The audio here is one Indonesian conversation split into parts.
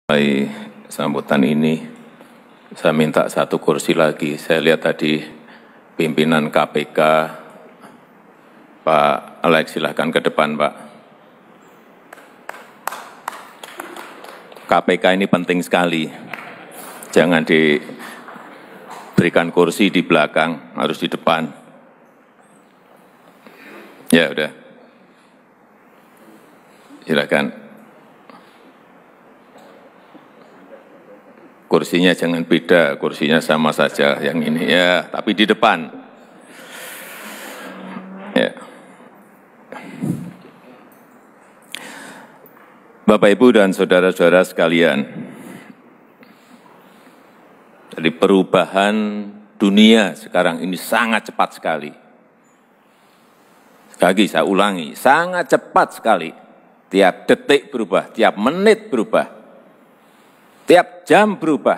Mulai sambutan ini, saya minta satu kursi lagi. Saya lihat tadi pimpinan KPK, Pak Alex, silahkan ke depan, Pak. KPK ini penting sekali. Jangan diberikan kursi di belakang, harus di depan. Ya, udah. Silakan. Kursinya jangan beda, kursinya sama saja yang ini ya, tapi di depan. Ya. Bapak, Ibu, dan saudara-saudara sekalian, jadi perubahan dunia sekarang ini sangat cepat sekali. Sekali lagi saya ulangi, sangat cepat sekali. Tiap detik berubah, tiap menit berubah. Tiap jam berubah,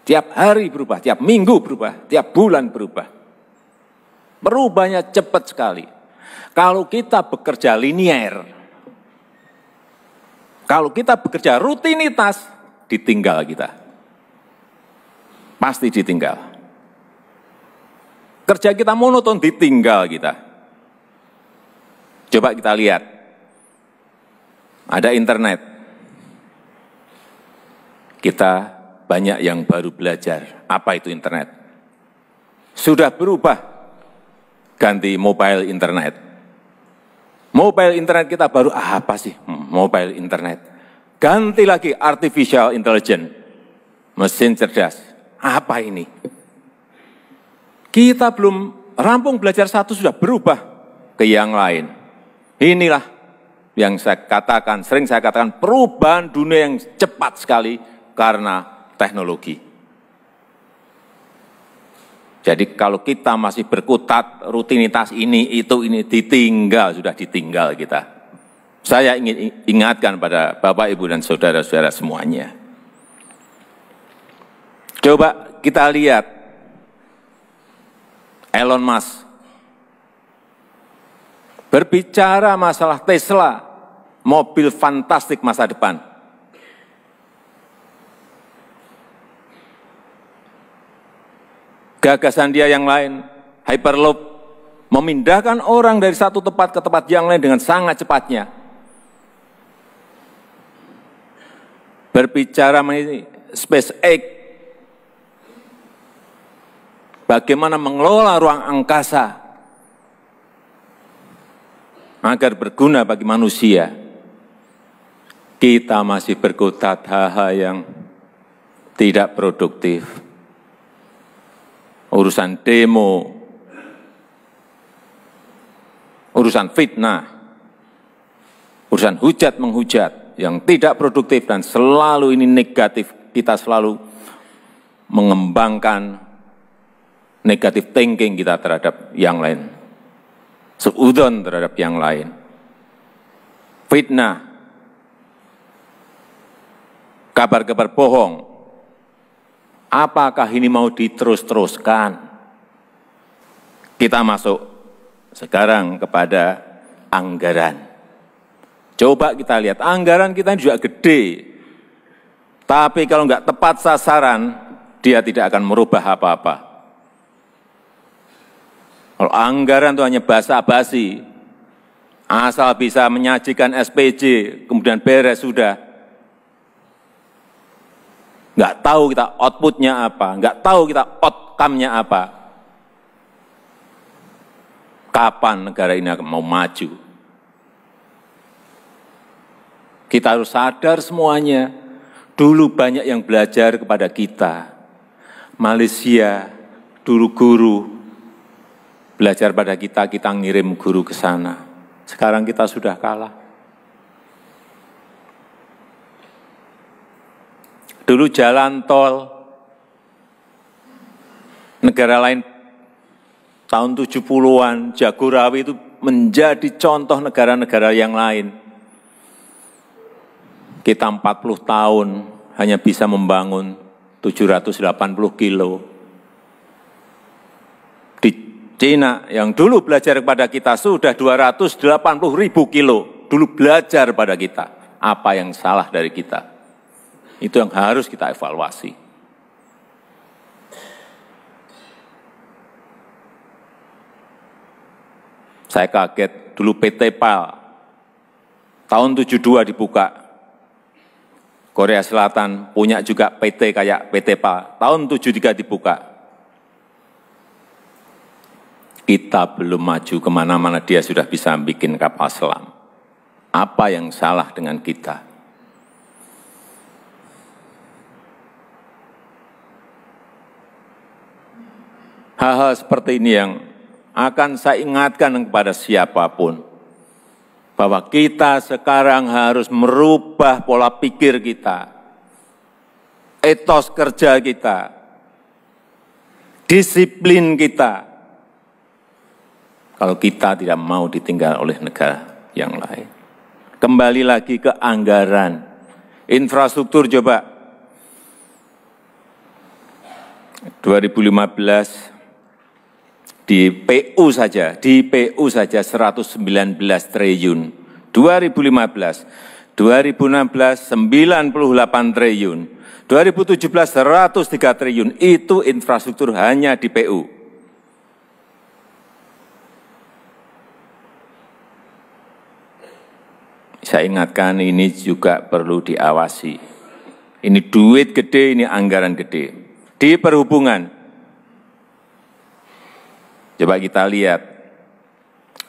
tiap hari berubah, tiap minggu berubah, tiap bulan berubah. Perubahannya cepat sekali. Kalau kita bekerja linier, kalau kita bekerja rutinitas, ditinggal kita. Pasti ditinggal. Kerja kita monoton, ditinggal kita. Coba kita lihat, ada internet. Kita banyak yang baru belajar, apa itu internet. Sudah berubah, ganti mobile internet. Mobile internet kita baru, apa sih mobile internet? Ganti lagi artificial intelligence, mesin cerdas. Apa ini? Kita belum rampung belajar satu, sudah berubah ke yang lain. Inilah yang saya katakan, sering saya katakan, perubahan dunia yang cepat sekali, karena teknologi. Jadi kalau kita masih berkutat rutinitas ini, itu, ini, ditinggal, sudah ditinggal kita. Saya ingin ingatkan pada Bapak, Ibu, dan saudara-saudara semuanya. Coba kita lihat Elon Musk berbicara masalah Tesla, mobil fantastik masa depan. Gagasan dia yang lain, Hyperloop, memindahkan orang dari satu tempat ke tempat yang lain dengan sangat cepatnya. Berbicara mengenai SpaceX, bagaimana mengelola ruang angkasa agar berguna bagi manusia. Kita masih berkutat hal-hal yang tidak produktif. Urusan demo, urusan fitnah, urusan hujat menghujat yang tidak produktif dan selalu ini negatif. Kita selalu mengembangkan negatif thinking kita terhadap yang lain, seudon terhadap yang lain. Fitnah, kabar-kabar bohong. Apakah ini mau diterus-teruskan? Kita masuk sekarang kepada anggaran. Coba kita lihat, anggaran kita juga gede. Tapi kalau nggak tepat sasaran, dia tidak akan merubah apa-apa. Kalau anggaran itu hanya basa-basi, asal bisa menyajikan SPJ, kemudian beres sudah. Nggak tahu kita outputnya apa, nggak tahu kita outcome-nya apa. Kapan negara ini akan mau maju? Kita harus sadar semuanya. Dulu banyak yang belajar kepada kita. Malaysia, dulu guru belajar pada kita, kita ngirim guru ke sana. Sekarang kita sudah kalah. Dulu jalan tol, negara lain tahun 70-an, Jagorawi itu menjadi contoh negara-negara yang lain. Kita 40 tahun hanya bisa membangun 780 kilo. Di Cina yang dulu belajar kepada kita sudah 280.000 kilo, dulu belajar pada kita. Apa yang salah dari kita? Itu yang harus kita evaluasi. Saya kaget, dulu PT PAL, tahun 72 dibuka. Korea Selatan punya juga PT kayak PT PAL, tahun 73 dibuka. Kita belum maju kemana-mana, dia sudah bisa bikin kapal selam. Apa yang salah dengan kita? Hal-hal seperti ini yang akan saya ingatkan kepada siapapun, bahwa kita sekarang harus merubah pola pikir kita, etos kerja kita, disiplin kita, kalau kita tidak mau ditinggal oleh negara yang lain. Kembali lagi ke anggaran, infrastruktur coba, 2015, di PU saja 119 triliun. 2015, 2016 98 triliun. 2017 103 triliun. Itu infrastruktur hanya di PU. Saya ingatkan ini juga perlu diawasi. Ini duit gede, ini anggaran gede. Di perhubungan, coba kita lihat,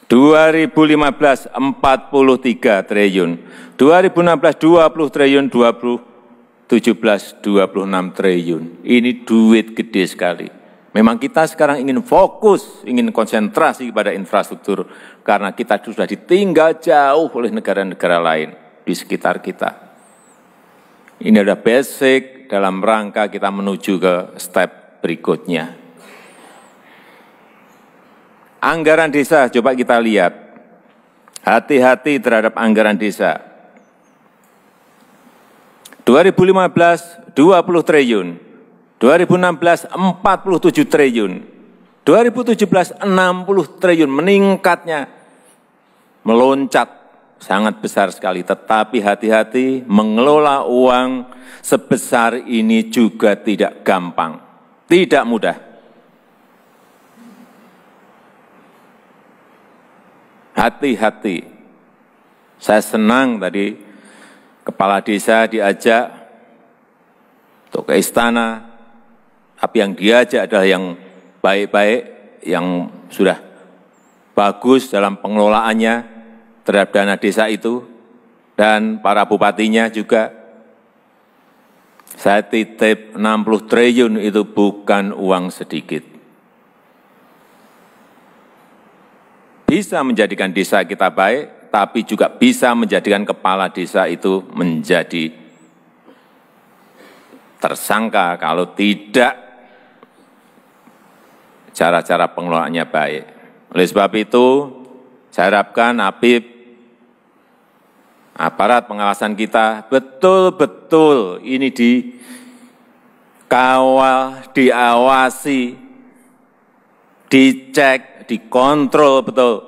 2015 43 triliun, 2016 20 triliun, 2017 26 triliun. Ini duit gede sekali. Memang kita sekarang ingin fokus, ingin konsentrasi pada infrastruktur, karena kita sudah ditinggal jauh oleh negara-negara lain di sekitar kita. Ini adalah basic dalam rangka kita menuju ke step berikutnya. Anggaran desa, coba kita lihat. Hati-hati terhadap anggaran desa. 2015, 20 triliun. 2016, 47 triliun. 2017, 60 triliun. Meningkatnya, meloncat sangat besar sekali. Tetapi hati-hati, mengelola uang sebesar ini juga tidak gampang. Tidak mudah. Hati-hati. Saya senang tadi kepala desa diajak untuk ke istana, tapi yang diajak adalah yang baik-baik, yang sudah bagus dalam pengelolaannya terhadap dana desa itu, dan para bupatinya juga. Saya titip 60 triliun itu bukan uang sedikit. Bisa menjadikan desa kita baik, tapi juga bisa menjadikan kepala desa itu menjadi tersangka kalau tidak cara-cara pengelolaannya baik. Oleh sebab itu, saya harapkan APIP, aparat pengawasan kita, betul-betul ini dikawal, diawasi, dicek, dikontrol betul,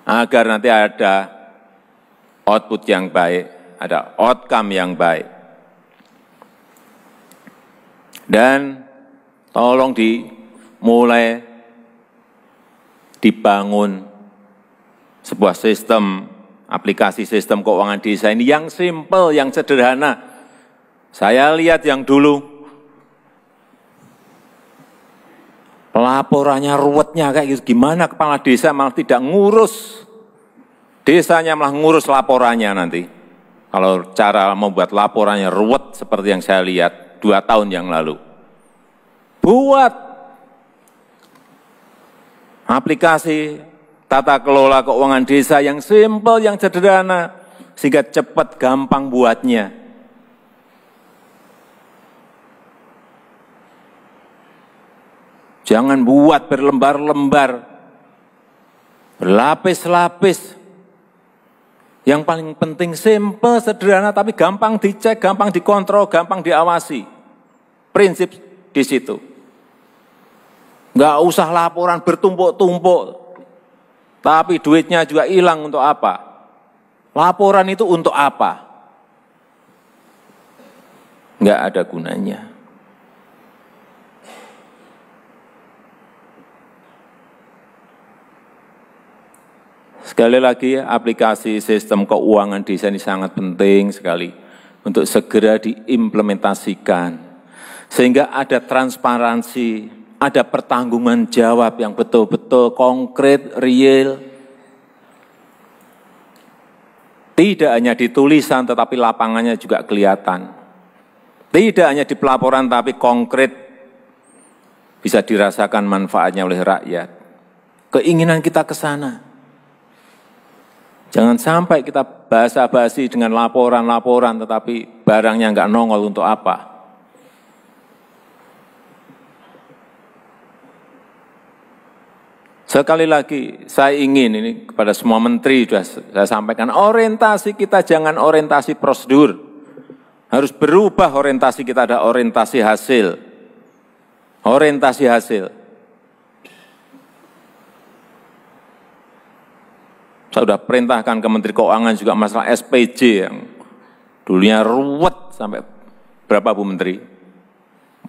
agar nanti ada output yang baik, ada outcome yang baik. Dan tolong dimulai dibangun sebuah sistem, aplikasi sistem keuangan desa ini yang simple, yang sederhana. Saya lihat yang dulu, laporannya ruwetnya kayak gitu, gimana kepala desa malah tidak ngurus desanya, malah ngurus laporannya nanti. Kalau cara membuat laporannya ruwet seperti yang saya lihat 2 tahun yang lalu. Buat aplikasi tata kelola keuangan desa yang simple, yang sederhana, sehingga cepat, gampang buatnya. Jangan buat berlembar-lembar, berlapis-lapis. Yang paling penting simple, sederhana, tapi gampang dicek, gampang dikontrol, gampang diawasi. Prinsip di situ. Nggak usah laporan bertumpuk-tumpuk, tapi duitnya juga hilang untuk apa? Laporan itu untuk apa? nggak ada gunanya. Sekali lagi, aplikasi sistem keuangan desa ini sangat penting sekali untuk segera diimplementasikan, sehingga ada transparansi, ada pertanggungan jawab yang betul-betul konkret, real. Tidak hanya di tulisan, tetapi lapangannya juga kelihatan. Tidak hanya di pelaporan, tapi konkret, bisa dirasakan manfaatnya oleh rakyat. Keinginan kita ke sana. Jangan sampai kita basa-basi dengan laporan-laporan, tetapi barangnya nggak nongol untuk apa. Sekali lagi, saya ingin ini kepada semua menteri, sudah saya sampaikan, orientasi kita jangan orientasi prosedur. Harus berubah orientasi kita, ada orientasi hasil. Orientasi hasil. Saya sudah perintahkan ke Menteri Keuangan juga masalah SPJ yang dulunya ruwet sampai berapa Bu Menteri?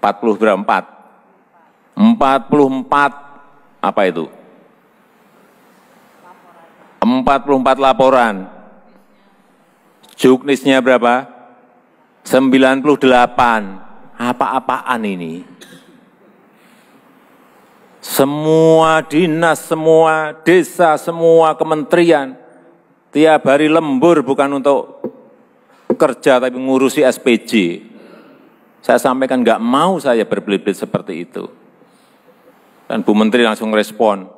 40 berapa? 44 apa itu? 44 laporan. Juknisnya berapa? 98. Apa-apaan ini? Semua dinas, semua desa, semua kementerian, tiap hari lembur bukan untuk kerja tapi ngurusi SPJ. Saya sampaikan nggak mau saya berbelit-belit seperti itu. Dan Bu Menteri langsung respon.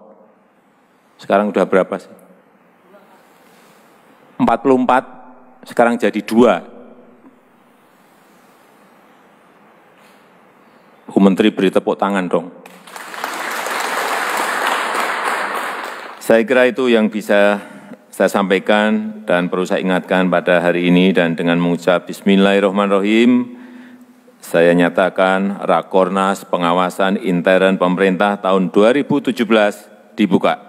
Sekarang udah berapa sih? 44, sekarang jadi 2. Bu Menteri beri tepuk tangan dong. Saya kira itu yang bisa saya sampaikan dan perlu saya ingatkan pada hari ini, dan dengan mengucap Bismillahirrahmanirrahim, saya nyatakan Rakornas Pengawasan Intern Pemerintah tahun 2017 dibuka.